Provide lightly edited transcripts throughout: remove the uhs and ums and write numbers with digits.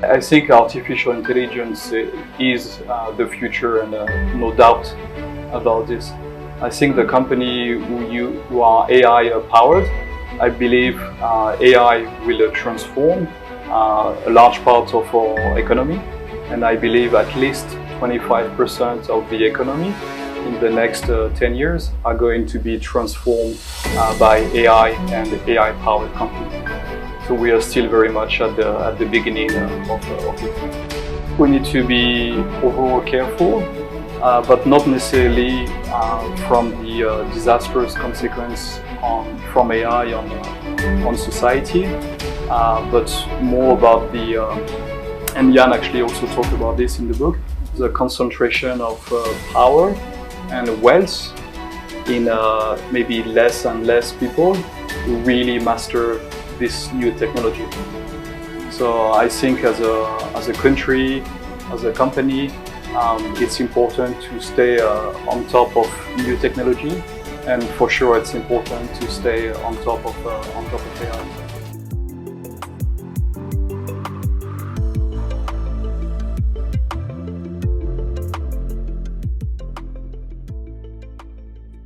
I think artificial intelligence is the future, and no doubt about this. I think the company who are AI powered, I believe AI will transform a large part of our economy, and I believe at least 25% of the economy in the next 10 years are going to be transformed by AI and AI powered companies. So we are still very much at the beginning of it. We need to be overall careful, but not necessarily from the disastrous consequence from AI on society, but more about the, and Jan actually also talked about this in the book, the concentration of power and wealth in maybe less and less people who really master this new technology. So I think as a country, as a company, it's important to stay on top of new technology, and for sure it's important to stay on top of AI.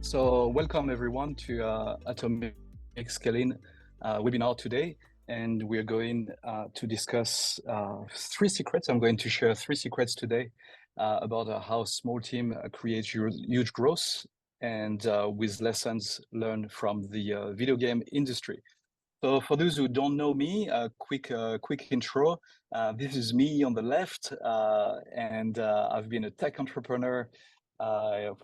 So welcome everyone to Atomic Scaling webinar today, and we're going to discuss 3 secrets. I'm going to share 3 secrets today about how a small team creates huge growth, and with lessons learned from the video game industry. So for those who don't know me, a quick intro. This is me on the left, and I've been a tech entrepreneur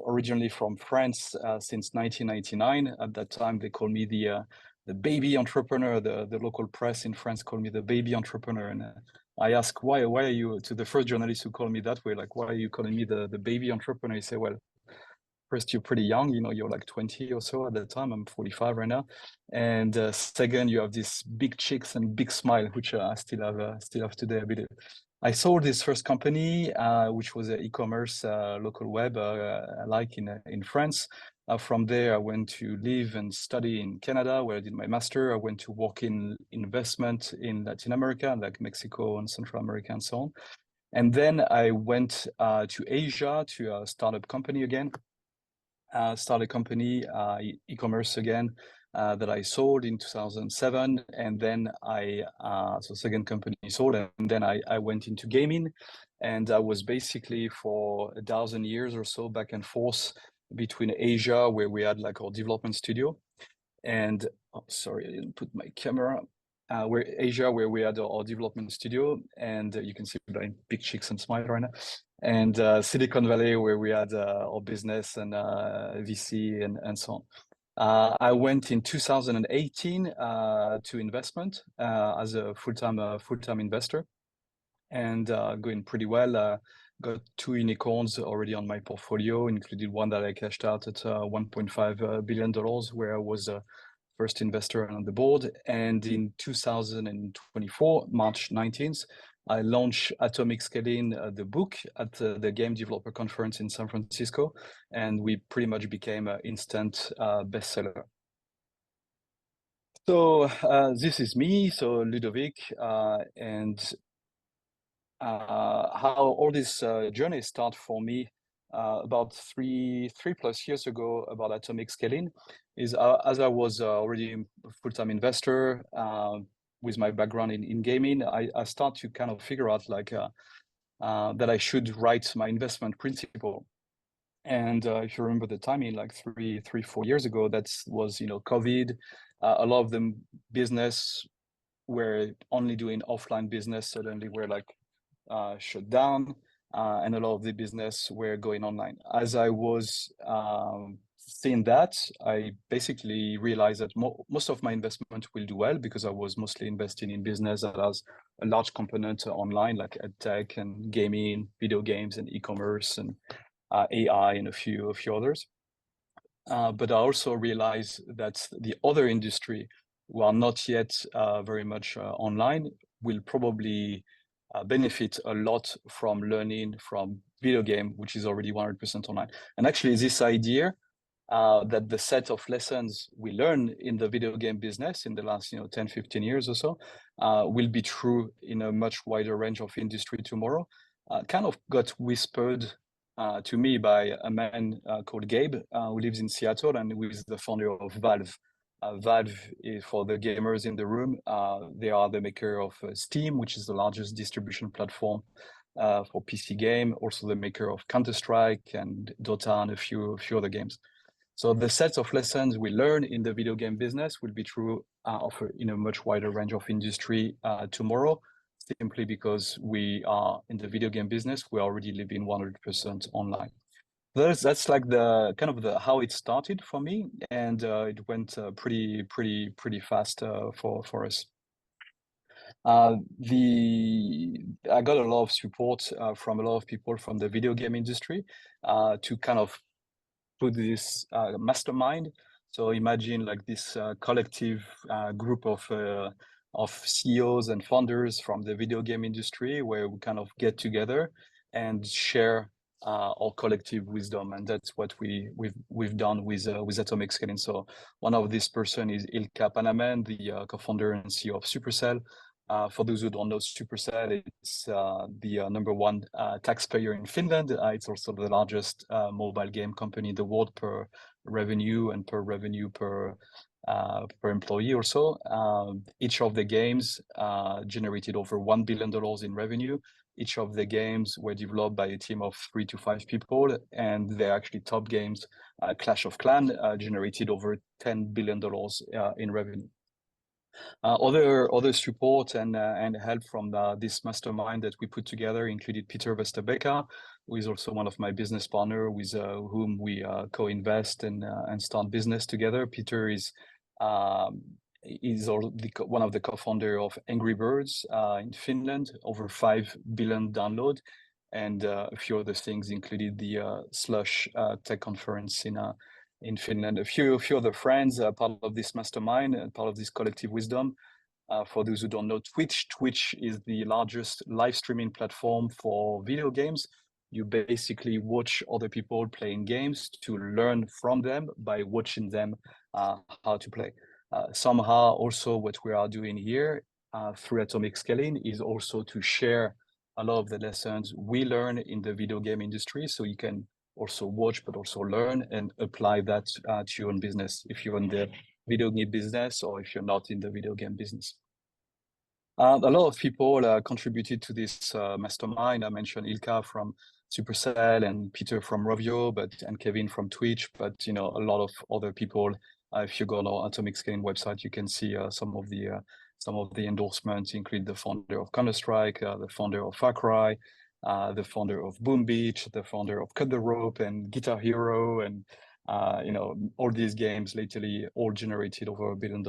originally from France since 1999. At that time, they called me the baby entrepreneur. The local press in France called me the baby entrepreneur. And I asked, why are you, to the first journalist who called me that way, like, why are you calling me the baby entrepreneur? He said, well, first, you're pretty young, you're like 20 or so at the time. I'm 45 right now. And second, you have these big cheeks and big smile, which I still have today, I believe. I sold this first company, which was an e-commerce local web, like in France. From there, I went to live and study in Canada, where I did my master. I went to work in investment in Latin America, like Mexico and Central America and so on. And then I went to Asia to start up company again. Started a company, e-commerce again, that I sold in 2007. And then so second company sold, and then I went into gaming. And I was basically for 1,000 years or so back and forth between Asia, where we had like our development studio, and sorry, I didn't put my camera. Where Asia, where we had our development studio, and you can see my big cheeks and smile right now. And Silicon Valley, where we had our business and VC and so on. I went in 2018 to investment as a full-time investor, and going pretty well. Got 2 unicorns already on my portfolio, including one that I cashed out at $1.5 billion, where I was first investor on the board. And in 2024, March 19th, I launched Atomic Scaling, the book, at the Game Developer Conference in San Francisco, and we pretty much became an instant bestseller. So this is me, so Ludovic, and how all this journey started for me about three plus years ago about Atomic Scaling is as I was already a full-time investor with my background in gaming, I start to kind of figure out like that I should write my investment principle. And if you remember the timing, like 4 years ago, that was COVID. A lot of them business were only doing offline business, suddenly were like shut down, and a lot of the business were going online. As I was seeing that, I basically realized that most of my investment will do well, because I was mostly investing in business that has a large component online, like tech and gaming, video games and e-commerce and AI and a few others. But I also realized that the other industry who are not yet very much online will probably benefit a lot from learning from video game, which is already 100% online. And actually this idea that the set of lessons we learn in the video game business in the last 10, 15 years or so will be true in a much wider range of industry tomorrow. Kind of got whispered to me by a man called Gabe, who lives in Seattle and who is the founder of Valve. Valve is, for the gamers in the room, they are the maker of Steam, which is the largest distribution platform for PC game, also the maker of Counter-Strike and Dota and a few other games. So the sets of lessons we learn in the video game business will be true in a much wider range of industry tomorrow, simply because we are in the video game business, we already live in 100% online. That's like the kind of the how it started for me, and it went pretty fast for us. I got a lot of support from a lot of people from the video game industry to kind of put this mastermind. So imagine like this collective group of CEOs and founders from the video game industry, where we kind of get together and share our collective wisdom, and that's what we've done with Atomic Scaling. So one of this person is Ilkka Pananen, the co-founder and CEO of Supercell. For those who don't know, Supercell, it's the number one taxpayer in Finland. It's also the largest mobile game company in the world per revenue and per employee or so. Each of the games generated over $1 billion in revenue. Each of the games were developed by a team of 3 to 5 people, and they're actually top games. Clash of Clans generated over $10 billion in revenue. Other support and help from this mastermind that we put together included Peter Westerbeke, who is also one of my business partner, with whom we co-invest and start business together. Peter is one of the co-founder of Angry Birds in Finland, over 5 billion download, and a few other things included the Slush Tech Conference in Finland. A few other friends part of this mastermind and part of this collective wisdom. For those who don't know, Twitch is the largest live streaming platform for video games. You basically watch other people playing games to learn from them by watching them how to play. Somehow also what we are doing here through Atomic Scaling is also to share a lot of the lessons we learn in the video game industry, so you can also watch but also learn and apply that to your own business, if you're in the video game business or if you're not in the video game business. A lot of people contributed to this mastermind. I mentioned Ilkka from Supercell and Peter from Rovio, and Kevin from Twitch, but a lot of other people. If you go on our Atomic Scaling website, you can see some of the endorsements include the founder of Counter-Strike, the founder of Far Cry, the founder of Boom Beach, the founder of Cut the Rope and Guitar Hero, and all these games lately all generated over $1 billion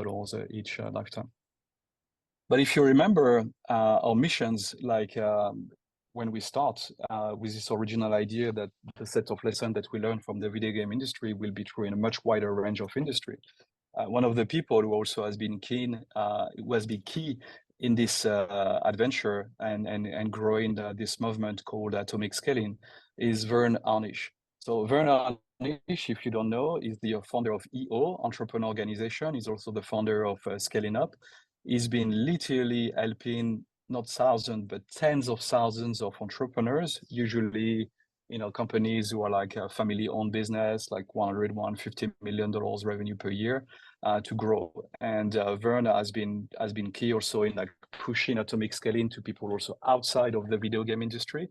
each lifetime. But if you remember our missions, like when we start with this original idea that the set of lessons that we learn from the video game industry will be true in a much wider range of industry. One of the people who also has been key in this adventure and growing this movement called Atomic Scaling is Vern Harnish. So Vern Harnish, if you don't know, is the founder of EO, Entrepreneur Organization. He's also the founder of Scaling Up. He's been literally helping not thousands, but tens of thousands of entrepreneurs, usually companies who are like a family-owned business, like $150 million revenue per year, to grow. And Vern has been key also in like pushing Atomic Scaling to people also outside of the video game industry.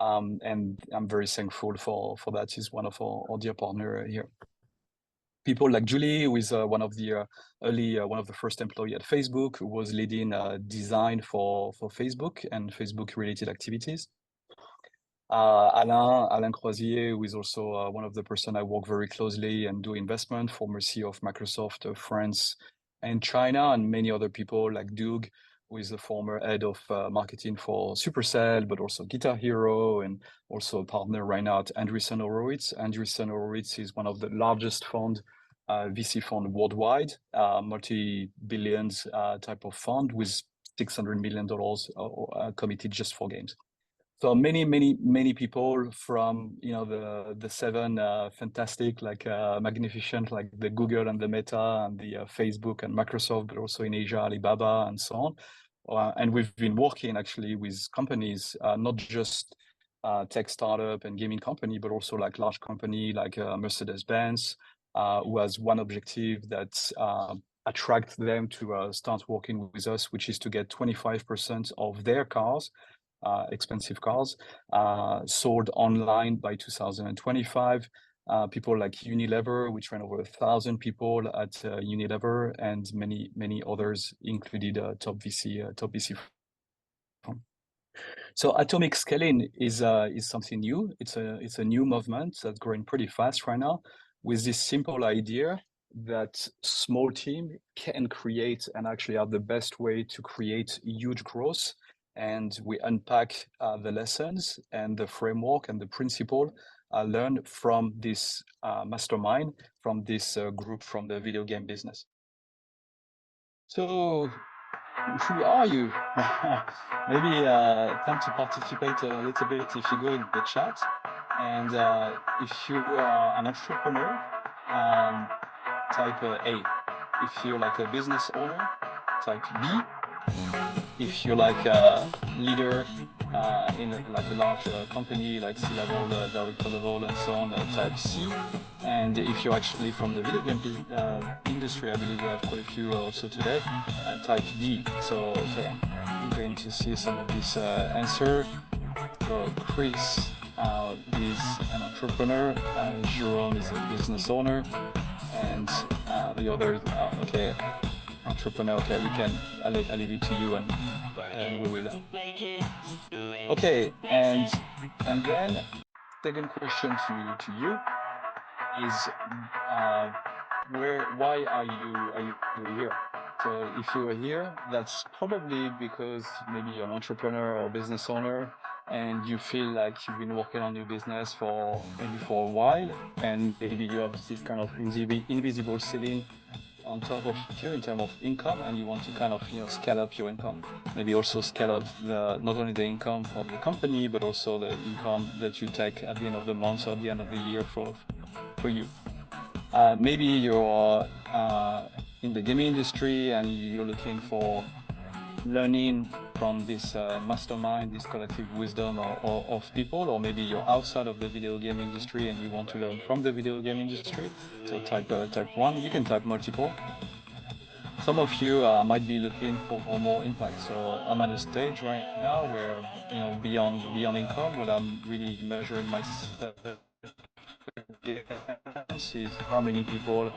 And I'm very thankful for that. He's one of our dear partner here. People like Julie, who is one of the first employee at Facebook, who was leading design for Facebook and Facebook related activities. Alain Croisier, who is also one of the person I work very closely and do investment for Mercy of Microsoft, France and China, and many other people like Doug, who is the former head of marketing for Supercell, but also Guitar Hero, and also a partner right now at Andreessen Horowitz. Andreessen Horowitz is one of the largest VC fund worldwide, multi-billions type of fund with $600 million committed just for games. So many people from the seven fantastic magnificent like the Google and the Meta and the Facebook and Microsoft, but also in Asia Alibaba and so on. And we've been working actually with companies, not just tech startup and gaming company, but also like large company like Mercedes-Benz, who has one objective that attract them to start working with us, which is to get 25% of their cars, expensive cars, sold online by 2025. People like Unilever, we train over 1,000 people at Unilever, and many others, included top VC. So atomic scaling is something new. It's a new movement that's growing pretty fast right now, with this simple idea that small team can create and actually have the best way to create huge growth. And we unpack the lessons and the framework and the principle learned from this mastermind, from this group from the video game business. So who are you? Maybe time to participate a little bit if you go in the chat. And if you are an entrepreneur, type A. If you're like a business owner, type B. If you're like a leader in like a large company, like C-level, director level, and so on, type C. And if you're actually from the video game industry, I believe we have quite a few also today, type D. So okay, I'm going to see some of this answer. So Chris is an entrepreneur, Jerome is a business owner, and the other, okay, entrepreneur. Okay, I'll leave it to you, and we will. Okay, and then second question to you is why are you here? So if you are here, that's probably because maybe you're an entrepreneur or business owner, and you feel like you've been working on your business for a while, and maybe you have this kind of invisible ceiling on top of you in terms of income, and you want to kind of scale up your income. Maybe also scale up not only the income of the company, but also the income that you take at the end of the month or at the end of the year for you. Maybe you're in the gaming industry and you're looking for learning from this mastermind, this collective wisdom of people, or maybe you're outside of the video game industry and you want to learn from the video game industry. So type 1. You can type multiple. Some of you might be looking for more impact. So I'm at a stage right now where beyond income, what I'm really measuring myself is how many people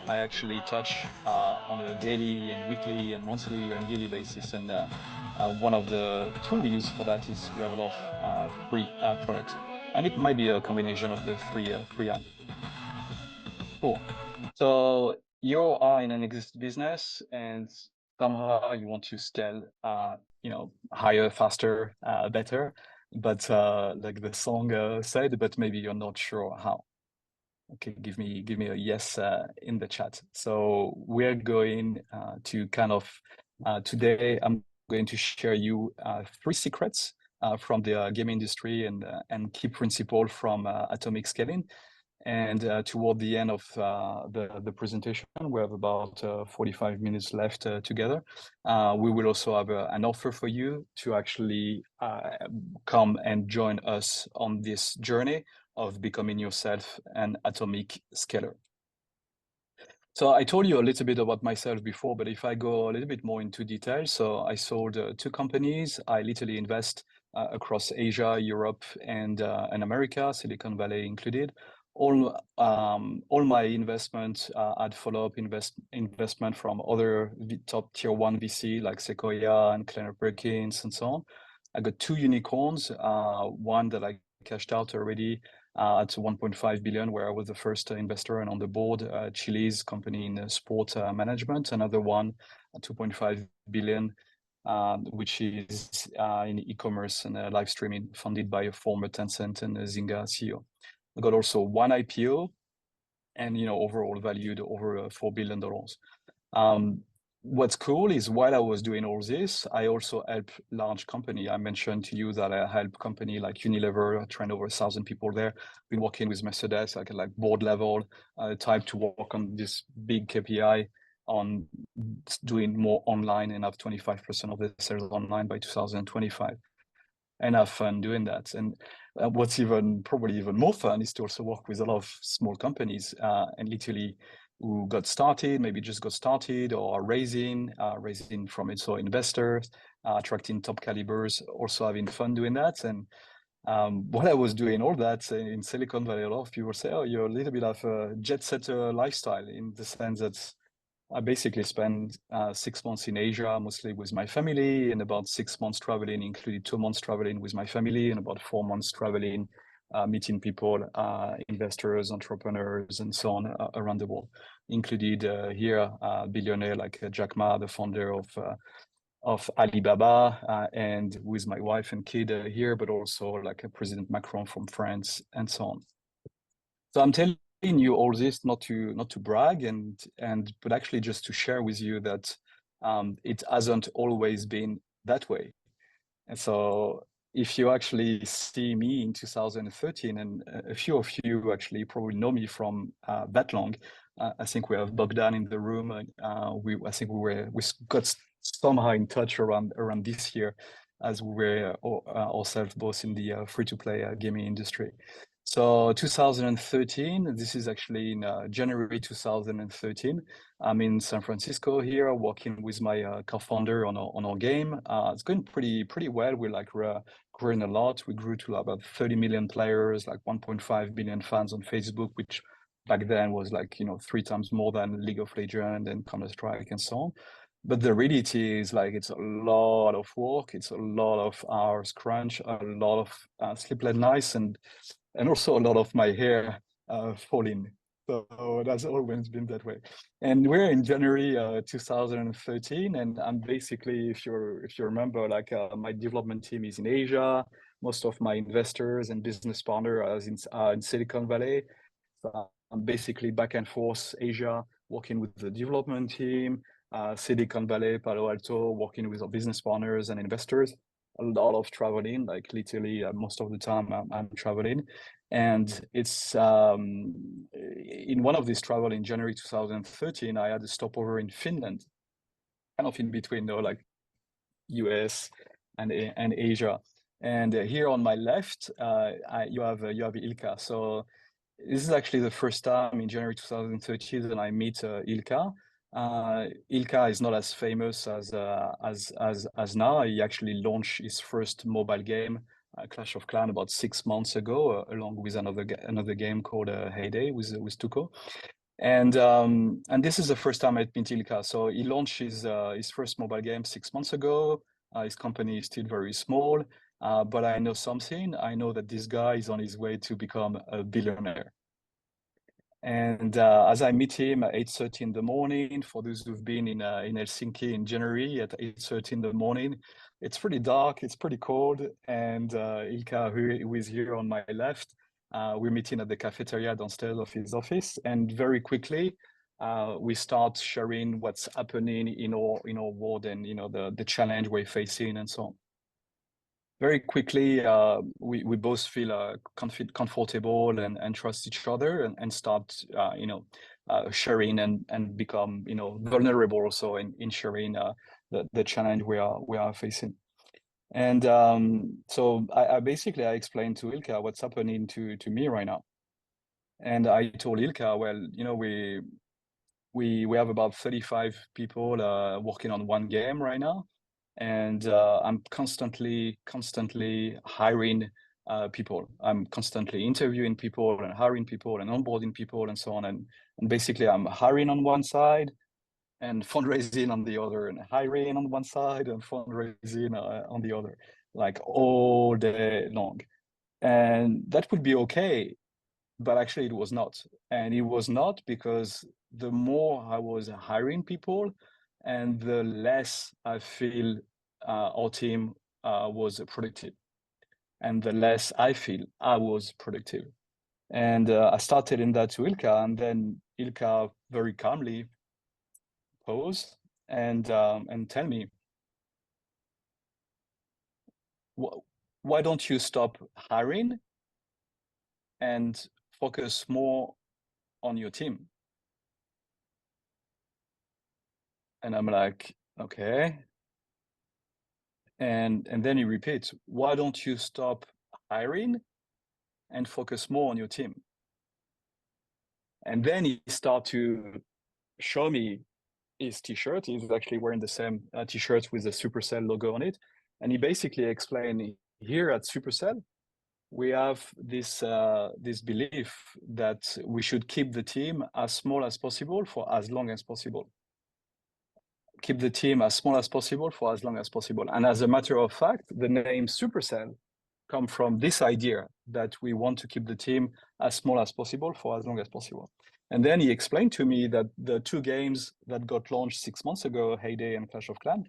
I actually touch on a daily and weekly and monthly and yearly basis. And one of the tools we use for that is we have a lot of free products. And it might be a combination of the free app. Cool. So you are in an existing business and somehow you want to scale, higher, faster, better. But like the song said, but maybe you're not sure how. Okay, give me a yes in the chat. So we're going to kind of today. I'm going to share you 3 secrets from the game industry and key principle from atomic scaling. And toward the end of the presentation, we have about 45 minutes left together. We will also have an offer for you to actually come and join us on this journey of becoming yourself an atomic scaler. So I told you a little bit about myself before, but if I go a little bit more into detail, so I sold 2 companies. I literally invest across Asia, Europe, and America, Silicon Valley included. All my investments had follow-up investment from other top tier 1 VC like Sequoia and Kleiner Perkins and so on. I got 2 unicorns, one that I cashed out already at 1.5 billion, where I was the first investor and on the board, Chile's company in sport management. Another one, 2.5 billion, which is in e-commerce and live streaming, funded by a former Tencent and Zynga CEO. I got also 1 IPO, and overall valued over $4 billion. what's cool is while I was doing all this, I also help large company. I mentioned to you that I help company like Unilever, I trained over 1,000 people there. Been working with Mercedes, like board level, type to work on this big KPI on doing more online and have 25% of the sales online by 2025. And have fun doing that. And what's even probably even more fun is to also work with a lot of small companies and literally who got started, maybe just got started or are raising from its own investors, attracting top calibers, also having fun doing that. And while I was doing all that in Silicon Valley, a lot of people say, oh, you're a little bit of a jet setter lifestyle in the sense that I basically spent 6 months in Asia, mostly with my family, and about 6 months traveling, including 2 months traveling with my family, and about 4 months traveling, meeting people, investors, entrepreneurs, and so on around the world. Included here, billionaire like Jack Ma, the founder of Alibaba, and with my wife and kid here, but also like President Macron from France, and so on. So I'm telling you all this not to brag but actually just to share with you that it hasn't always been that way. And so if you actually see me in 2013, and a few of you actually probably know me from that long, I think we have Bogdan in the room. I think we got somehow in touch around this year, as we were ourselves both in the free-to-play gaming industry. So 2013, this is actually in January 2013. I'm in San Francisco here, working with my co-founder on our game. It's going pretty well. We're growing a lot. We grew to about 30 million players, like 1.5 billion fans on Facebook, which back then was like 3 times more than League of Legends and Counter-Strike and so on. But the reality is like it's a lot of work. It's a lot of hours crunch, a lot of sleepless nights, and also a lot of my hair falling. So that's always been that way. And we're in January 2013, and I'm basically, if you remember, like my development team is in Asia. Most of my investors and business partners are in Silicon Valley. So I'm basically back and forth Asia, working with the development team, Silicon Valley, Palo Alto, working with our business partners and investors. A lot of traveling, like literally most of the time I'm traveling. And it's in one of these travel in January 2013, I had a stopover in Finland, kind of in between, like US and Asia. And here on my left, you have Ilka. So this is actually the first time in January 2013 that I meet Ilka. Ilka is not as famous as now. He actually launched his first mobile game, Clash of Clans, about 6 months ago, along with another game called Heyday with Tuco. And this is the first time I meet Ilka. So he launched his first mobile game 6 months ago. His company is still very small, but I know something. I know that this guy is on his way to become a billionaire. And as I meet him at 8:30 in the morning, for those who've been in Helsinki in January at 8:30 in the morning, it's pretty dark, it's pretty cold. And Ilka, who is here on my left, we're meeting at the cafeteria downstairs of his office. And very quickly, we start sharing what's happening in our world and the challenge we're facing and so on. Very quickly, we both feel comfortable and trust each other and start, sharing and become, vulnerable also in sharing the challenge we are facing. And so I basically explained to Ilka what's happening to me right now. And I told Ilka, well, we have about 35 people working on one game right now. And I'm constantly hiring people. I'm constantly interviewing people and hiring people and onboarding people and so on. And basically, I'm hiring on one side and fundraising on the other, and hiring on one side and fundraising on the other, like all day long. And that would be okay, but actually it was not. And it was not because the more I was hiring people, and the less I feel our team was productive, and the less I feel I was productive. And I started in that to Ilka, and then Ilka very calmly paused and tell me, why don't you stop hiring and focus more on your team? And I'm like, okay. And then he repeats, why don't you stop hiring and focus more on your team? And then he start to show me his t-shirt. He's actually wearing the same t-shirt with the Supercell logo on it. And he basically explained, here at Supercell, we have this belief that we should keep the team as small as possible for as long as possible. Keep the team as small as possible for as long as possible. And as a matter of fact, the name Supercell come from this idea that we want to keep the team as small as possible for as long as possible. And then he explained to me that the two games that got launched 6 months ago, Heyday and Clash of Clans,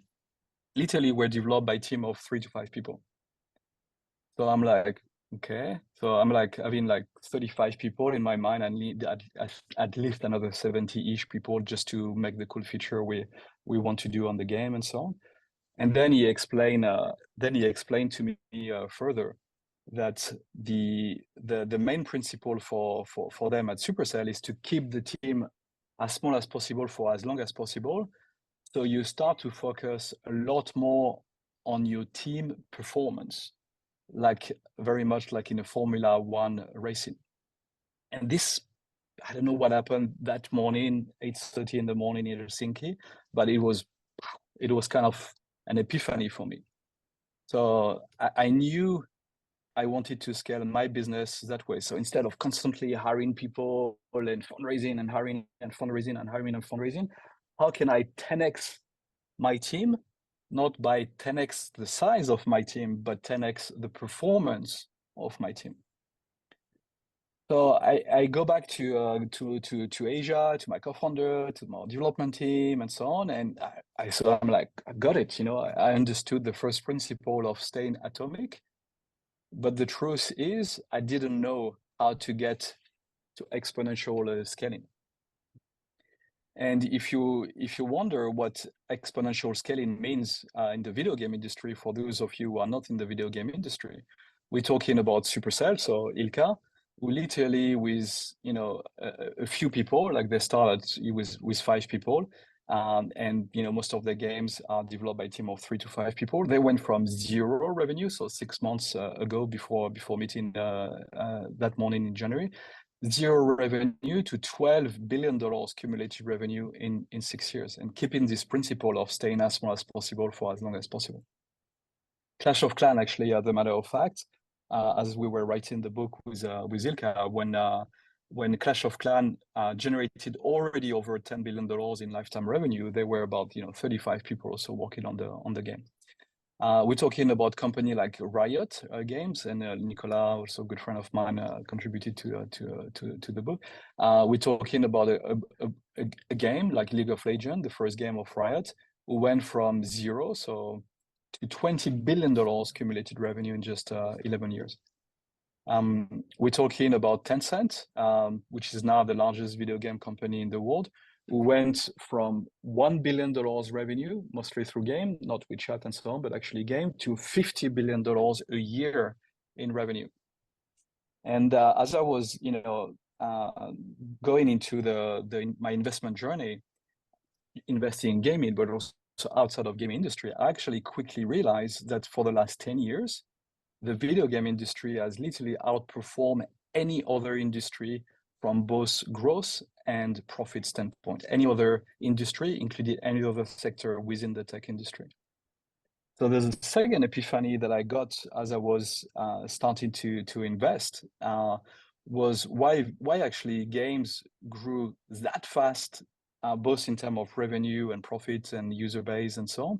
literally were developed by a team of 3 to 5 people. So I'm like, okay. So I'm like having like 35 people in my mind and need at least another 70-ish people just to make the cool feature we want to do on the game and so on. And then he explained to me further that the main principle for them at Supercell is to keep the team as small as possible for as long as possible. So you start to focus a lot more on your team performance, like very much like in a Formula One racing. And this, I don't know what happened that morning, 8:30 in the morning in Helsinki, but it was kind of an epiphany for me. So I knew I wanted to scale my business that way. So instead of constantly hiring people and fundraising and hiring and fundraising and hiring and fundraising, how can I 10x my team, not by 10x the size of my team, but 10x the performance of my team? So I go back to Asia, to my co-founder, to my development team, and so on. And so I'm like, I got it. I understood the first principle of staying atomic. But the truth is, I didn't know how to get to exponential scaling. And if you wonder what exponential scaling means in the video game industry, for those of you who are not in the video game industry, we're talking about Supercell, so Ilka, who literally with a few people, like they started with 5 people, and most of their games are developed by a team of 3 to 5 people. They went from 0 revenue, so 6 months ago before meeting that morning in January, 0 revenue to $12 billion cumulative revenue in 6 years, and keeping this principle of staying as small as possible for as long as possible. Clash of Clans, actually, as a matter of fact, as we were writing the book with Ilka, when Clash of Clans generated already over $10 billion in lifetime revenue, there were about 35 people also working on the game. We're talking about company like Riot Games, and Nicolas, also a good friend of mine, contributed to the book. We're talking about a game like League of Legends, the first game of Riot, who went from 0 to $20 billion cumulated revenue in just 11 years. We're talking about Tencent, which is now the largest video game company in the world, who went from $1 billion revenue, mostly through game, not WeChat and so on, but actually game, to $50 billion a year in revenue. And as I was, going into my investment journey, investing in gaming, but also outside of gaming industry, I actually quickly realized that for the last 10 years, the video game industry has literally outperformed any other industry from both growth and profit standpoint, any other industry, including any other sector within the tech industry. So there's a second epiphany that I got as I was starting to invest, was why actually games grew that fast, both in terms of revenue and profits and user base and so on,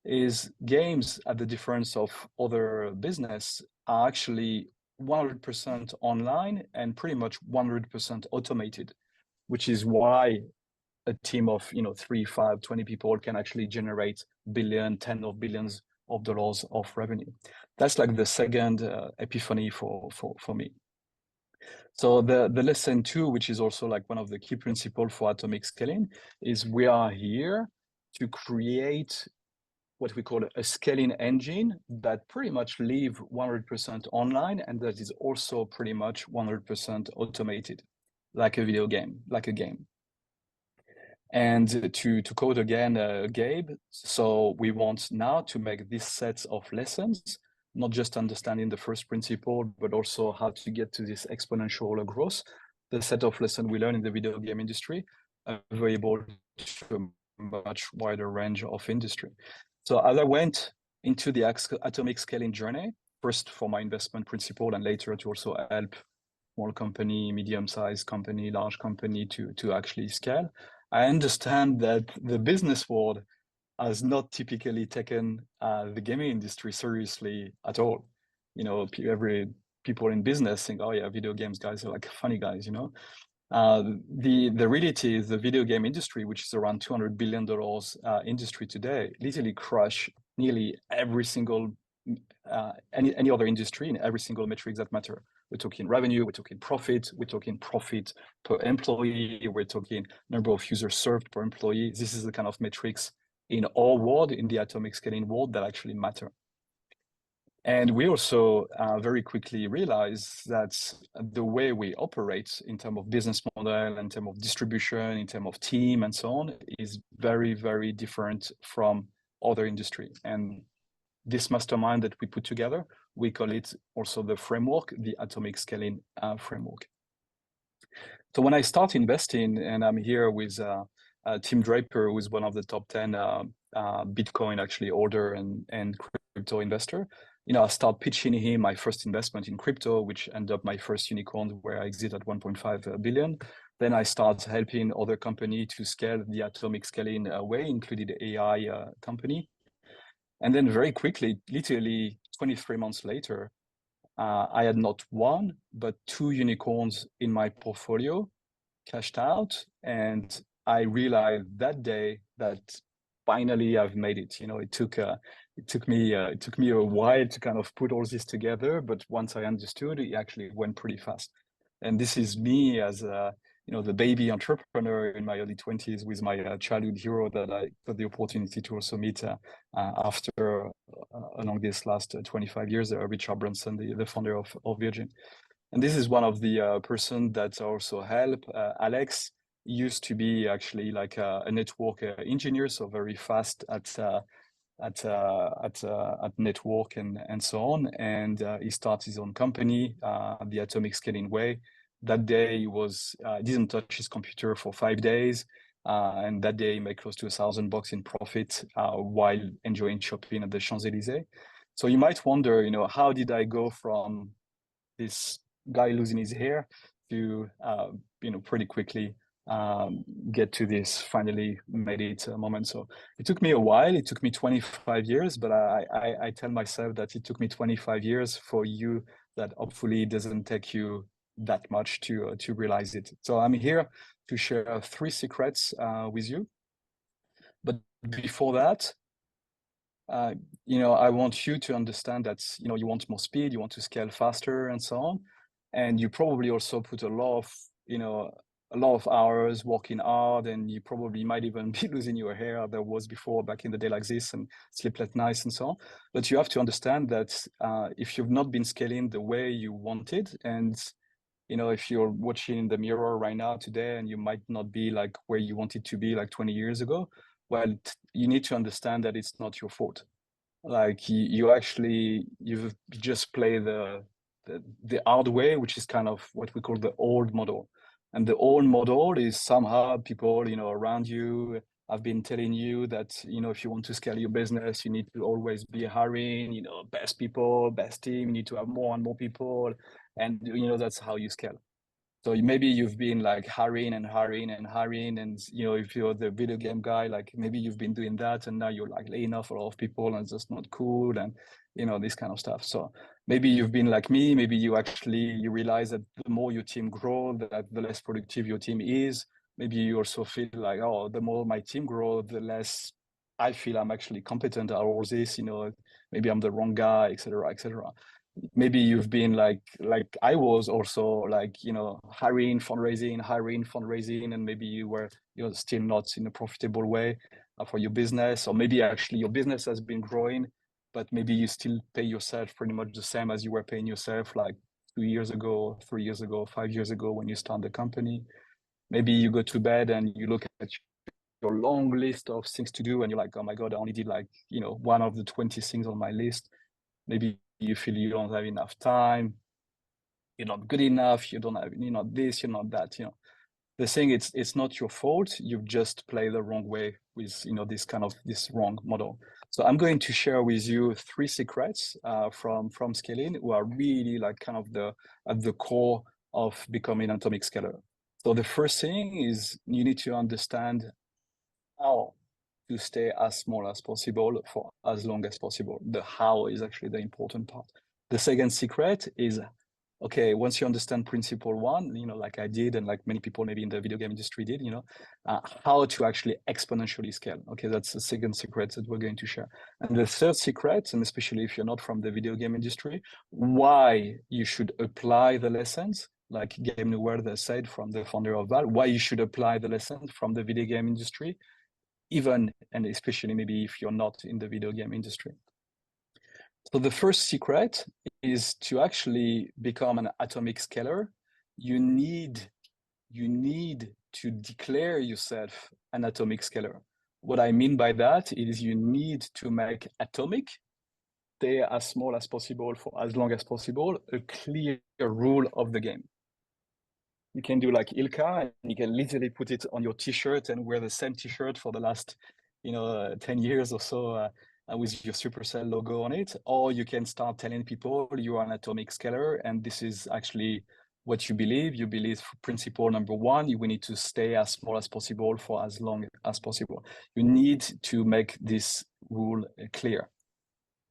is games, at the difference of other business, are actually 100% online and pretty much 100% automated, which is why a team of 3, 5, 20 people can actually generate tens of billions of dollars of revenue. That's like the second epiphany for me. So the lesson 2, which is also like one of the key principles for atomic scaling, is we are here to create what we call a scaling engine that pretty much live 100% online and that is also pretty much 100% automated, like a video game, like a game. And to quote again Gabe, so we want now to make this set of lessons, not just understanding the first principle, but also how to get to this exponential growth, the set of lessons we learn in the video game industry, available to a much wider range of industry. So as I went into the atomic scaling journey, first for my investment principle and later to also help small company, medium-sized company, large company to actually scale, I understand that the business world has not typically taken the gaming industry seriously at all. You know, every people in business think, oh yeah, video games guys are like funny guys, you know. The reality is the video game industry, which is around $200 billion industry today, literally crush nearly every single any other industry in every single metric that matter. We're talking revenue, we're talking profit, we're talking profit per employee, we're talking number of users served per employee. This is the kind of metrics in our world, in the atomic scaling world, that actually matter. And we also very quickly realized that the way we operate in terms of business model, in terms of distribution, in terms of team and so on, is very, very different from other industry. And this mastermind that we put together, we call it also the framework, the atomic scaling framework. So when I start investing, and I'm here with Tim Draper, who is one of the top 10 Bitcoin actually holder and crypto investor, you know, I start pitching him my first investment in crypto, which ended up my first unicorn where I exit at 1.5 billion. Then I start helping other company to scale the atomic scaling way, including the AI company. And then very quickly, literally 23 months later, I had not one, but two unicorns in my portfolio cashed out. And I realized that day that finally I've made it. You know, it took me a while to kind of put all this together, but once I understood, it actually went pretty fast. And this is me as you know, the baby entrepreneur in my early 20s with my childhood hero that I got the opportunity to also meet after along this last 25 years, Richard Branson, the founder of Virgin. And this is one of the person that also help Alex. Used to be actually like a network engineer, so very fast at network and so on. And he started his own company, the Atomic Scaling Way. That day he didn't touch his computer for 5 days. And that day he made close to $1,000 in profit while enjoying shopping at the Champs-Élysées. So you might wonder, you know, how did I go from this guy losing his hair to, you know, pretty quickly get to this finally made it moment. So it took me a while. It took me 25 years, but I tell myself that it took me 25 years for you, that hopefully it doesn't take you that much to realize it. So I'm here to share 3 secrets with you. But before that, you know, I want you to understand that, you know, you want more speed, you want to scale faster and so on. And you probably also put a lot of, you know, a lot of hours working hard, and you probably might even be losing your hair. There was before back in the day like this, and sleepless nights and so on. But you have to understand that if you've not been scaling the way you wanted, and you know, if you're watching in the mirror right now today and you might not be like where you wanted to be like 20 years ago, well, you need to understand that it's not your fault. Like you've just played the hard way, which is kind of what we call the old model. And the old model is somehow people, you know, around you have been telling you that, you know, if you want to scale your business, you need to always be hiring, you know, best people, best team, you need to have more and more people. And, you know, that's how you scale. So maybe you've been like hiring and hiring and hiring, and you know, if you're the video game guy, like maybe you've been doing that, and now you're like laying off a lot of people, and it's just not cool, and you know, this kind of stuff. So maybe you've been like me. Maybe you realize that the more your team grow, that the less productive your team is. Maybe you also feel like, oh, the more my team grow, the less I feel I'm actually competent at all this. You know, maybe I'm the wrong guy, etc., etc. maybe you've been like I was also like, hiring, fundraising, and maybe you're still not in a profitable way for your business, or maybe actually your business has been growing, but maybe you still pay yourself pretty much the same as you were paying yourself like 2 years ago, 3 years ago, 5 years ago when you start the company. Maybe you go to bed and you look at your long list of things to do and you're like, oh my God, I only did like, one of the 20 things on my list. Maybe you feel you don't have enough time, you're not good enough, you don't have, you're not this, you're not that. The thing, it's not your fault. You've just played the wrong way with this wrong model. So I'm going to share with you 3 secrets from scaling, who are really like kind of at the core of becoming an atomic scaler. So the first thing is you need to understand how to stay as small as possible for as long as possible. The how is actually the important part. The second secret is, okay, once you understand principle one, like I did, and like many people maybe in the video game industry did, how to actually exponentially scale. Okay, that's the second secret that we're going to share. And the third secret, and especially if you're not from the video game industry, why you should apply the lessons, like Game Newell said, from the founder of Valve, why you should apply the lessons from the video game industry, even and especially maybe if you're not in the video game industry. So the first secret is to actually become an atomic scaler. You need to declare yourself an atomic scaler. What I mean by that is you need to make atomic, stay as small as possible for as long as possible, a clear rule of the game. You can do like Ilka, and you can literally put it on your t-shirt and wear the same t-shirt for the last 10 years or so with your Supercell logo on it. Or you can start telling people you are an atomic scaler, and this is actually what you believe. You believe principle number one, you need to stay as small as possible for as long as possible. You need to make this rule clear.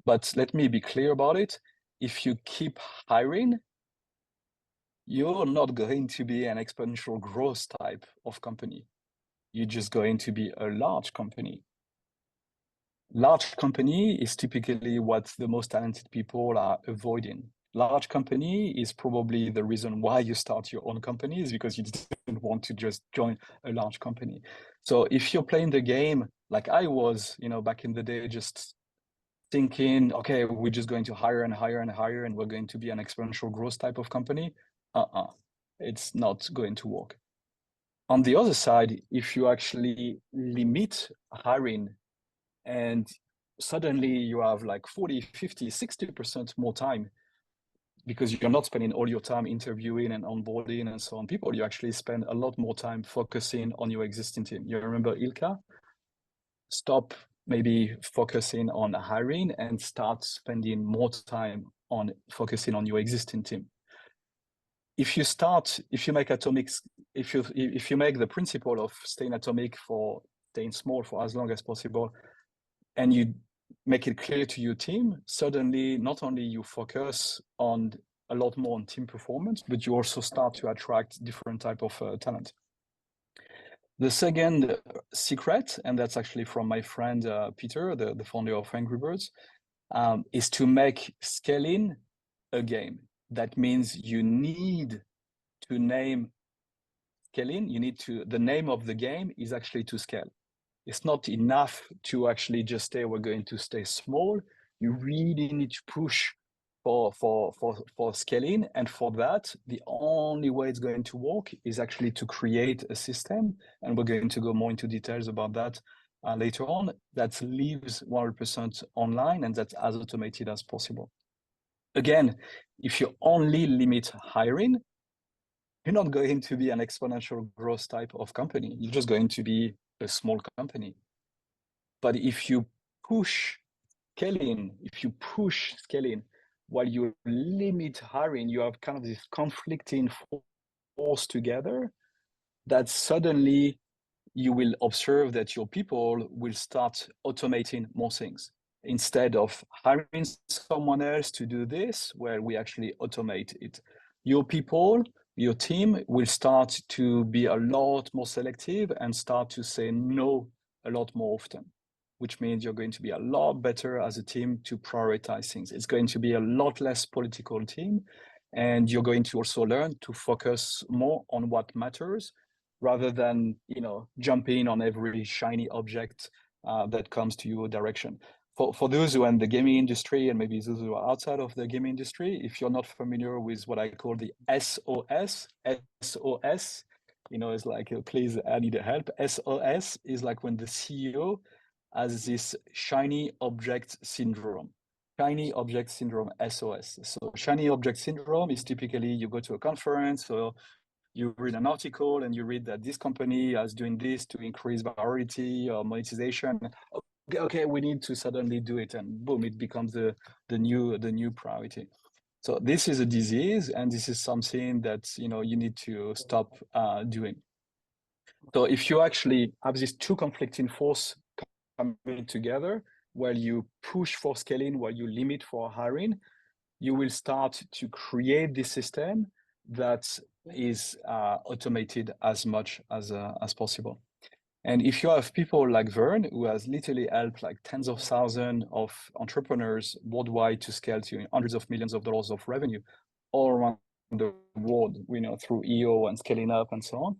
But let me be clear about it. If you keep hiring, you're not going to be an exponential growth type of company. You're just going to be a large company. Large company is typically what the most talented people are avoiding. Large company is probably the reason why you start your own company, is because you didn't want to just join a large company. So if you're playing the game like I was, back in the day, just thinking, okay, we're just going to hire and hire and hire, and we're going to be an exponential growth type of company, it's not going to work. On the other side, if you actually limit hiring and suddenly you have like 40, 50, 60% more time, because you're not spending all your time interviewing and onboarding and so on people, you actually spend a lot more time focusing on your existing team. You remember Ilka? Stop maybe focusing on hiring and start spending more time on focusing on your existing team. If you make atomics, if you make the principle of staying atomic for staying small for as long as possible, and you make it clear to your team, suddenly not only you focus on a lot more on team performance, but you also start to attract different type of talent. The second secret, and that's actually from my friend Peter, the founder of Angry Birds, is to make scaling a game. That means you need to name scaling. The name of the game is actually to scale. It's not enough to actually just say we're going to stay small. You really need to push for scaling, and for that, the only way it's going to work is actually to create a system, and we're going to go more into details about that later on, that lives 100% online and that's as automated as possible. Again, if you only limit hiring, you're not going to be an exponential growth type of company. You're just going to be a small company. But if you push scaling, while you limit hiring, you have kind of this conflicting force together, that suddenly you will observe that your people will start automating more things. Instead of hiring someone else to do this, where we actually automate it, your people, your team will start to be a lot more selective and start to say no a lot more often. which means you're going to be a lot better as a team to prioritize things. It's going to be a lot less political team, and you're going to also learn to focus more on what matters rather than jumping on every shiny object that comes to your direction. For those who are in the gaming industry and maybe those who are outside of the gaming industry, if you're not familiar with what I call the SOS, it's like, please, I need help. SOS is like when the CEO has this shiny object syndrome. Shiny object syndrome, SOS. So shiny object syndrome is typically you go to a conference or you read an article and you read that this company is doing this to increase virality or monetization. Okay, we need to suddenly do it, and boom, it becomes the new priority. So this is a disease, and this is something that you need to stop doing. So if you actually have these two conflicting forces coming together, while you push for scaling, while you limit for hiring, you will start to create this system that is automated as much as possible. And if you have people like Vern, who has literally helped like tens of thousands of entrepreneurs worldwide to scale to hundreds of millions of dollars of revenue all around the world, through EO and scaling up and so on,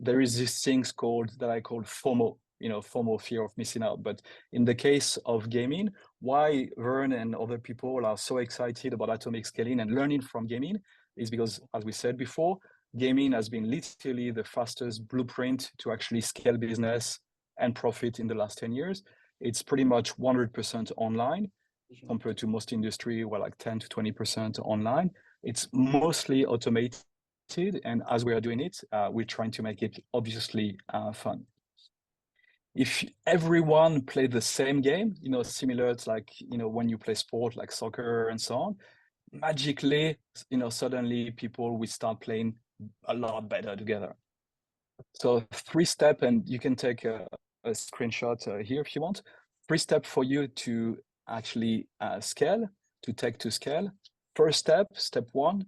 there is this things that I call FOMO, FOMO, fear of missing out. But in the case of gaming, why Vern and other people are so excited about atomic scaling and learning from gaming is because, as we said before, gaming has been literally the fastest blueprint to actually scale business and profit in the last 10 years. It's pretty much 100% online compared to most industry, where like 10 to 20% online. It's mostly automated. And as we are doing it, we're trying to make it obviously fun. If everyone played the same game, similar to like, when you play sport like soccer and so on, magically, suddenly people will start playing a lot better together. So 3-step, and you can take a screenshot here if you want. 3-step for you to actually scale, to take to scale. First step, step 1,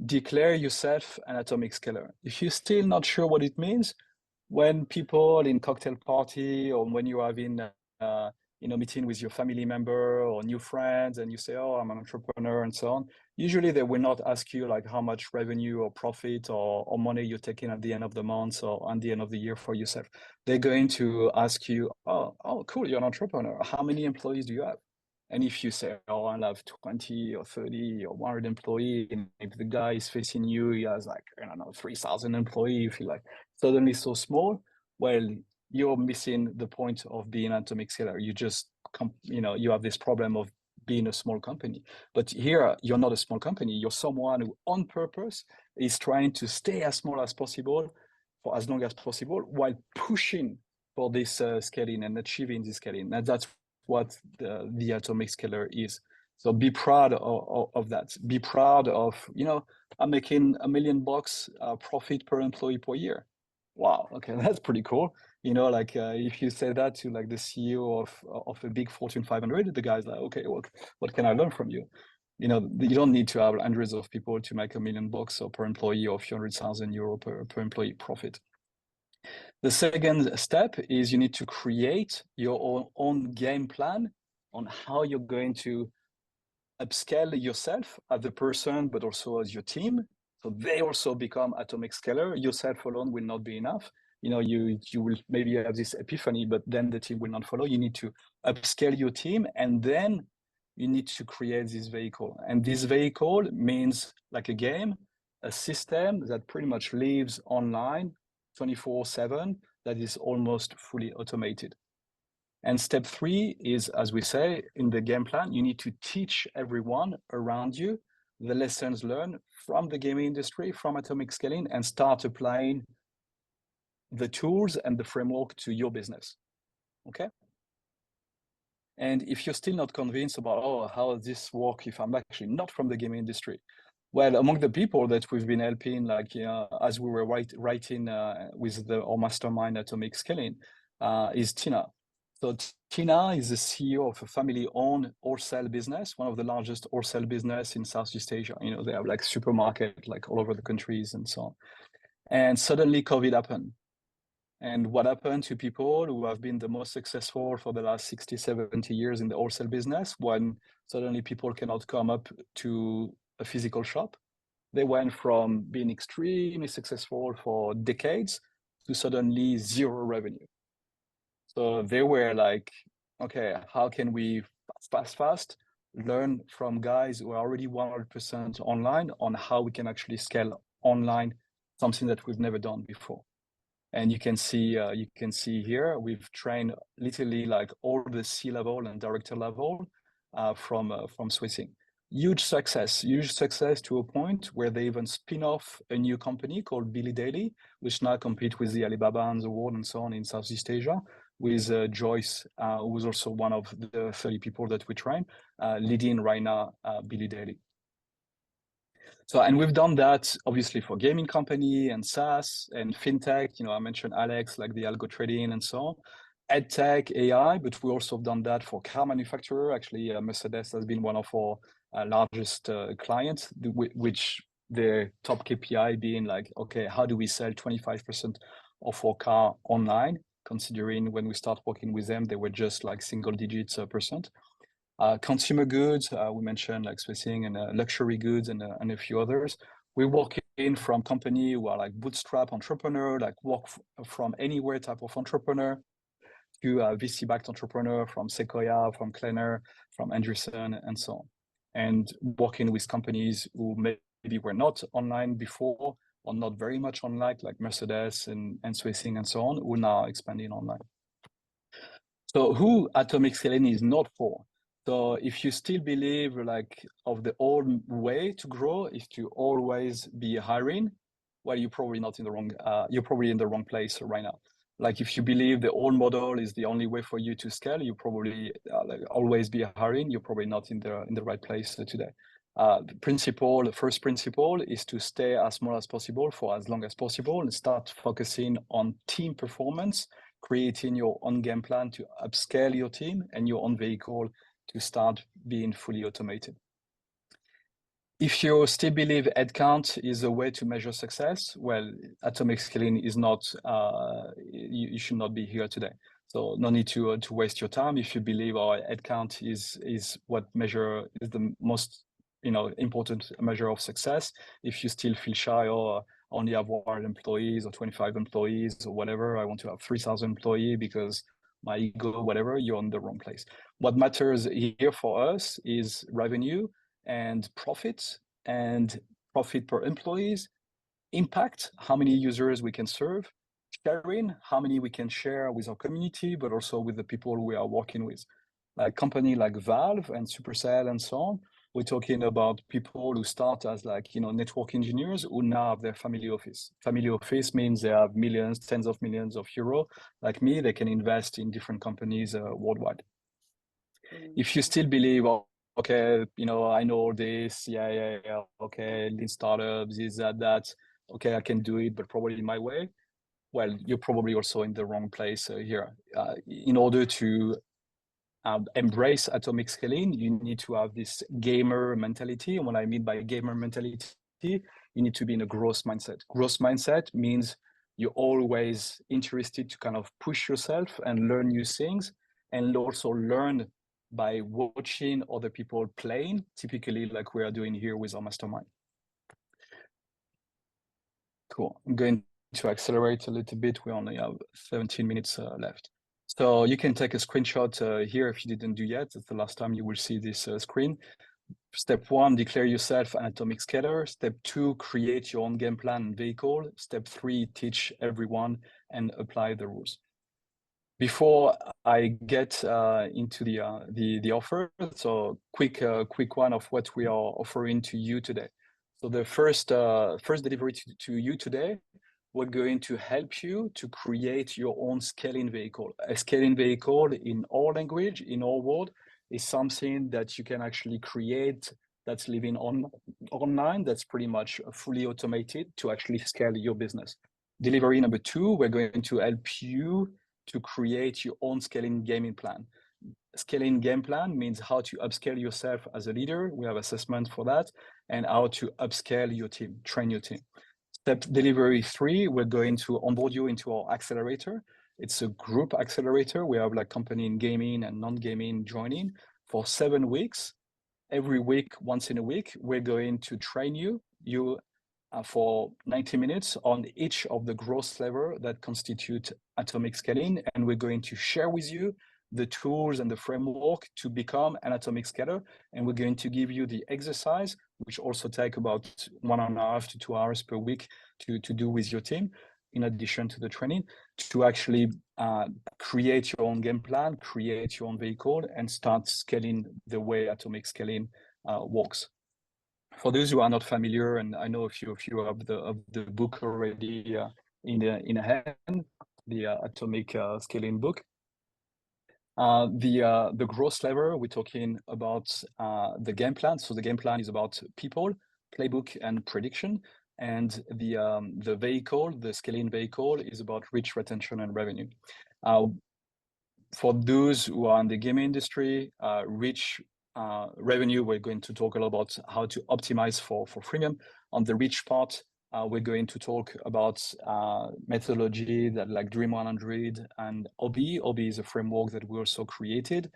declare yourself an atomic scaler. If you're still not sure what it means, when people in cocktail party or when you're having meeting with your family member or new friends and you say, oh, I'm an entrepreneur and so on, usually they will not ask you like how much revenue or profit or money you're taking at the end of the month or at the end of the year for yourself. They're going to ask you, oh, cool, you're an entrepreneur. How many employees do you have? And if you say, oh, I have 20 or 30 or 100 employees, and if the guy is facing you, he has like, I don't know, 3,000 employees, if you like, suddenly so small, well, you're missing the point of being an atomic scaler. You just, you have this problem of being a small company. But here, you're not a small company. You're someone who, on purpose, is trying to stay as small as possible for as long as possible while pushing for this scaling and achieving this scaling. And that's what the atomic scaler is. So be proud of that. Be proud of, I'm making $1 million profit per employee per year. Wow, okay, that's pretty cool. Like if you say that to like the CEO of a big Fortune 500, the guy's like, okay, what can I learn from you? You don't need to have hundreds of people to make $1 million or per employee or a few €100,000 per employee profit. The second step is you need to create your own game plan on how you're going to upscale yourself as a person, but also as your team. So they also become atomic scaler. Yourself alone will not be enough. You will maybe have this epiphany, but then the team will not follow. You need to upscale your team, and then you need to create this vehicle. And this vehicle means like a game, a system that pretty much lives online 24/7, that is almost fully automated. And step 3 is, as we say in the game plan, you need to teach everyone around you the lessons learned from the gaming industry, from atomic scaling, and start applying the tools and the framework to your business. Okay? And if you're still not convinced about, how does this work if I'm actually not from the gaming industry? Well, among the people that we've been helping, like as we were writing with our mastermind Atomic Scaling, is Tina. So Tina is the CEO of a family-owned wholesale business, one of the largest wholesale business in Southeast Asia. They have like supermarket like all over the countries and so on. And suddenly COVID happened. And what happened to people who have been the most successful for the last 60, 70 years in the wholesale business when suddenly people cannot come up to a physical shop? They went from being extremely successful for decades to suddenly zero revenue. So they were like, okay, how can we fast learn from guys who are already 100% online on how we can actually scale online, something that we've never done before. And you can see here, we've trained literally like all the C-level and director level from Swissing. Huge success to a point where they even spin off a new company called Billy Daily, which now compete with the Alibaba and the World and so on in Southeast Asia, with Joyce, who was also one of the 30 people that we train, leading right now Billy Daily. So, and we've done that obviously for gaming company and SaaS and fintech. You know, I mentioned Alex, like the algo trading and so on. EdTech, AI, but we also have done that for car manufacturer. Actually, Mercedes has been one of our largest clients, which their top KPI being like, okay, how do we sell 25% of our car online? Considering when we start working with them, they were just like single digits percent. Consumer goods, we mentioned like Swissing and luxury goods and a few others. We work in from company who are like bootstrap entrepreneur, like work from anywhere type of entrepreneur, to VC-backed entrepreneur from Sequoia, from Klenner, from Anderson, and so on. And working with companies who maybe were not online before or not very much online, like Mercedes and Swissing and so on, who are now expanding online. So who Atomic Scaling is not for? So if you still believe like of the old way to grow is to always be hiring, well, you're probably not in the wrong, you're probably in the wrong place right now. Like if you believe the old model is the only way for you to scale, you probably like always be hiring. You're probably not in the right place today. The first principle is to stay as small as possible for as long as possible and start focusing on team performance, creating your own game plan to upscale your team and your own vehicle to start being fully automated. If you still believe headcount is a way to measure success, well, Atomic Scaling is not, you should not be here today. So no need to waste your time. If you believe our headcount is what measure is the most important measure of success, if you still feel shy or only have 1 employees or 25 employees or whatever, I want to have 3,000 employees because my ego, whatever, you're on the wrong place. What matters here for us is revenue and profit per employees, impact, how many users we can serve, sharing, how many we can share with our community, but also with the people we are working with. Like company like Valve and Supercell and so on, we're talking about people who start as like, network engineers who now have their family office. Family office means they have millions, tens of millions of euro. Like me, they can invest in different companies worldwide. If you still believe, okay, I know all this, yeah, okay, lean startups, this, that, okay, I can do it, but probably my way. Well, you're probably also in the wrong place here. In order to embrace atomic scaling, you need to have this gamer mentality. And what I mean by gamer mentality, you need to be in a growth mindset. Growth mindset means you're always interested to kind of push yourself and learn new things, and also learn by watching other people playing, typically like we are doing here with our mastermind. Cool. I'm going to accelerate a little bit. We only have 17 minutes left. So you can take a screenshot here if you didn't do yet. It's the last time you will see this screen. Step 1, declare yourself an atomic scaler. Step 2, create your own game plan and vehicle. Step 3, teach everyone and apply the rules. Before I get into the offer, so quick one of what we are offering to you today. So the first delivery to you today, we're going to help you to create your own scaling vehicle. A scaling vehicle in our language, in our world, is something that you can actually create that's living online, that's pretty much fully automated to actually scale your business. Delivery number 2, we're going to help you to create your own scaling gaming plan. Scaling game plan means how to upscale yourself as a leader. We have assessment for that, and how to upscale your team, train your team. Step delivery 3, we're going to onboard you into our accelerator. It's a group accelerator. We have like company in gaming and non-gaming joining for 7 weeks. Every week, once in a week, we're going to train you for 90 minutes on each of the growth levers that constitute atomic scaling. And we're going to share with you the tools and the framework to become an atomic scaler. And we're going to give you the exercise, which also take about 1.5 to 2 hours per week to do with your team, in addition to the training, to actually create your own game plan, create your own vehicle, and start scaling the way atomic scaling works. For those who are not familiar, and I know a few of you have the book already in hand, the atomic scaling book. The growth level, we're talking about the game plan. So the game plan is about people, playbook, and prediction. And the vehicle, the scaling vehicle, is about reach, retention, and revenue. For those who are in the gaming industry, reach, revenue, we're going to talk a lot about how to optimize for freemium. On the reach part, we're going to talk about methodology that like Dream 100 and OBI. OBI is a framework that we also created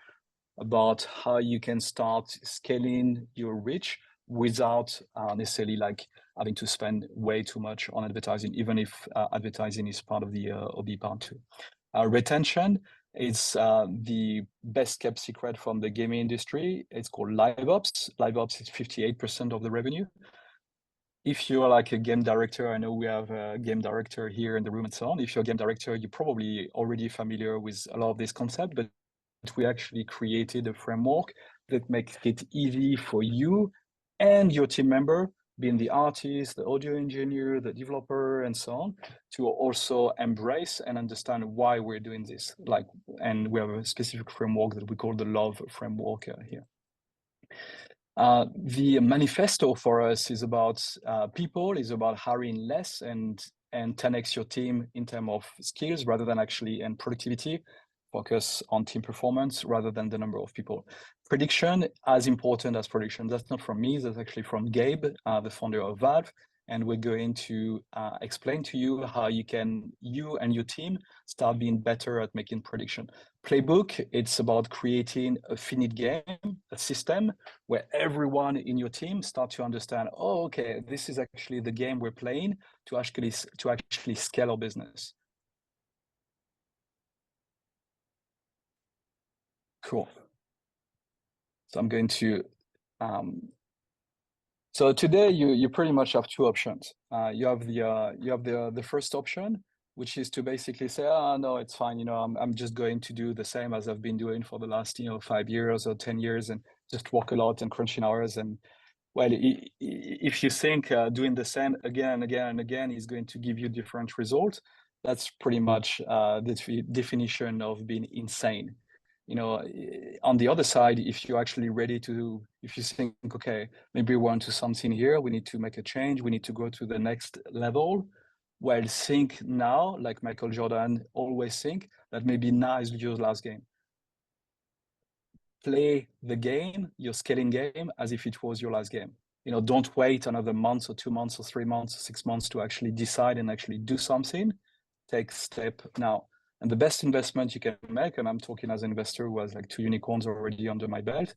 about how you can start scaling your reach without necessarily like having to spend way too much on advertising, even if advertising is part of the OBI part too. Retention is the best kept secret from the gaming industry. It's called live ops. Live ops is 58% of the revenue. If you're like a game director, I know we have a game director here in the room and so on. If you're a game director, you're probably already familiar with a lot of this concept, but we actually created a framework that makes it easy for you and your team member, being the artist, the audio engineer, the developer, and so on, to also embrace and understand why we're doing this. Like, and we have a specific framework that we call the love framework here. The manifesto for us is about people, is about hiring less and 10x your team in terms of skills rather than actually and productivity. Focus on team performance rather than the number of people. Prediction, as important as production. That's not from me, that's actually from Gabe, the founder of Valve. And we're going to explain to you how you and your team start being better at making prediction. Playbook, it's about creating a finite game, a system where everyone in your team start to understand, oh, okay, this is actually the game we're playing to actually scale our business. Cool. So I'm going to, so today you pretty much have two options. You have the first option, which is to basically say, oh, no, it's fine. You know, I'm just going to do the same as I've been doing for the last, 5 years or 10 years and just work a lot and crunching hours. And well, if you think doing the same again and again and again is going to give you different results, that's pretty much the definition of being insane. On the other side, if you're actually ready to, if you think, okay, maybe we want to something here, we need to make a change, we need to go to the next level. Well, think now, like Michael Jordan always think, that maybe now is your last game. Play the game, your scaling game, as if it was your last game. Don't wait another month or 2 months or 3 months or 6 months to actually decide and actually do something. Take step now. And the best investment you can make, and I'm talking as an investor who has like 2 unicorns already under my belt,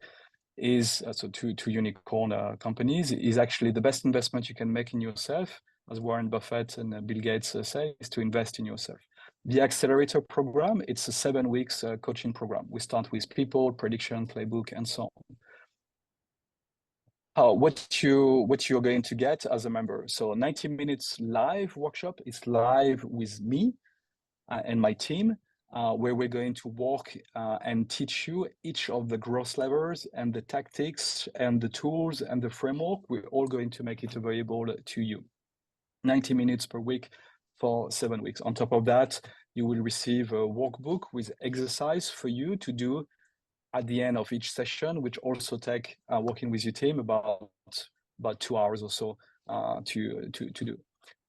is so two unicorn companies, is actually the best investment you can make in yourself, as Warren Buffett and Bill Gates say, is to invest in yourself. The accelerator program, it's a 7 weeks coaching program. We start with people, prediction, playbook, and so on. What you're going to get as a member. So 90 minutes live workshop is live with me and my team, where we're going to walk and teach you each of the growth levers and the tactics and the tools and the framework. We're all going to make it available to you. 90 minutes per week for 7 weeks. On top of that, you will receive a workbook with exercise for you to do at the end of each session, which also take working with your team about 2 hours or so to do.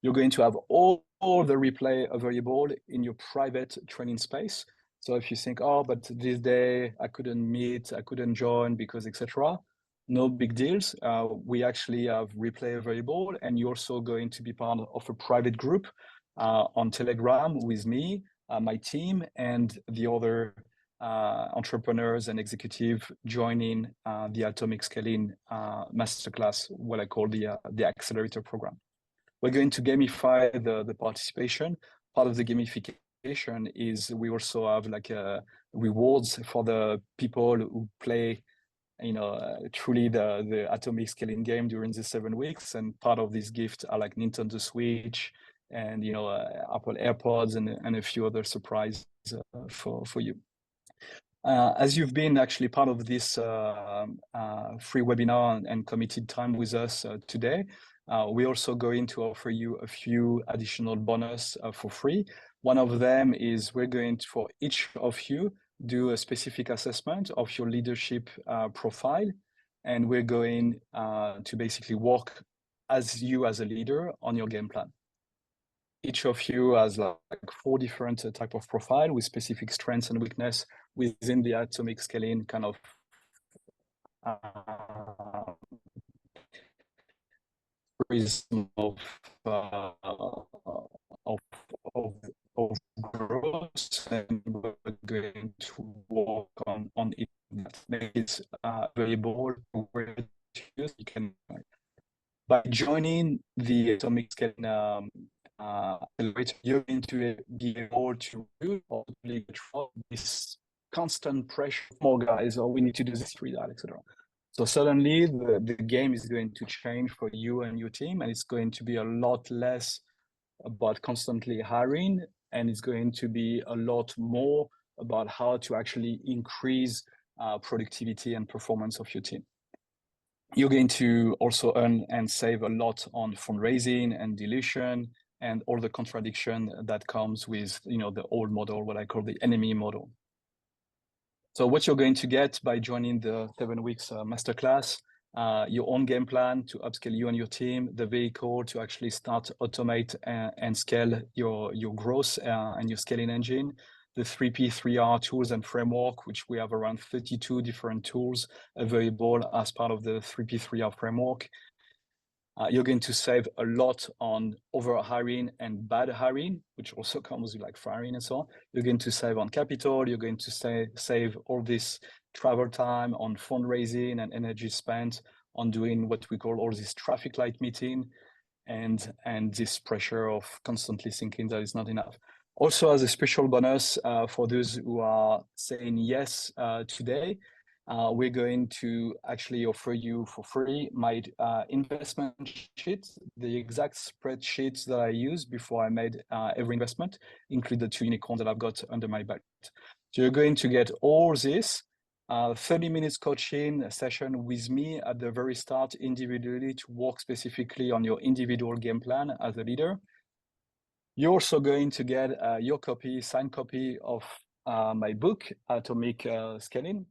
You're going to have all the replay available in your private training space. So if you think, oh, but this day I couldn't meet, I couldn't join because etc., no big deals. We actually have replay available, and you're also going to be part of a private group on Telegram with me, my team, and the other entrepreneurs and executive joining the Atomic Scaling Masterclass, what I call the accelerator program. We're going to gamify the participation. Part of the gamification is we also have like rewards for the people who play truly the atomic scaling game during the 7 weeks. And part of this gift are like Nintendo Switch and Apple AirPods and a few other surprises for you. As you've been actually part of this free webinar and committed time with us today, we're also going to offer you a few additional bonus for free. One of them is we're going to, for each of you, do a specific assessment of your leadership profile. And we're going to basically work as you as a leader on your game plan. Each of you has like 4 different type of profile with specific strengths and weakness within the atomic scaling kind of prism of growth, and we're going to work on it. That makes it available where to use. You can by joining the atomic scaling accelerator, you're going to be able to control this constant pressure. More guys, or we need to do this, etc. So suddenly the game is going to change for you and your team, and it's going to be a lot less about constantly hiring, and it's going to be a lot more about how to actually increase productivity and performance of your team. You're going to also earn and save a lot on fundraising and dilution and all the contradiction that comes with the old model, what I call the enemy model. So what you're going to get by joining the 7 weeks masterclass, your own game plan to upscale you and your team, the vehicle to actually start automate and scale your growth and your scaling engine, the 3P, 3R tools and framework, which we have around 32 different tools available as part of the 3P, 3R framework. You're going to save a lot on over hiring and bad hiring, which also comes with like firing and so on. You're going to save on capital. You're going to save all this travel time on fundraising and energy spent on doing what we call all this traffic light meeting and this pressure of constantly thinking that is not enough. Also, as a special bonus for those who are saying yes today, we're going to actually offer you for free my investment sheets, the exact spreadsheets that I used before I made every investment, including the 2 unicorns that I've got under my belt. So you're going to get all this 30 minutes coaching session with me at the very start individually to work specifically on your individual game plan as a leader. You're also going to get your signed copy of my book, Atomic Scaling.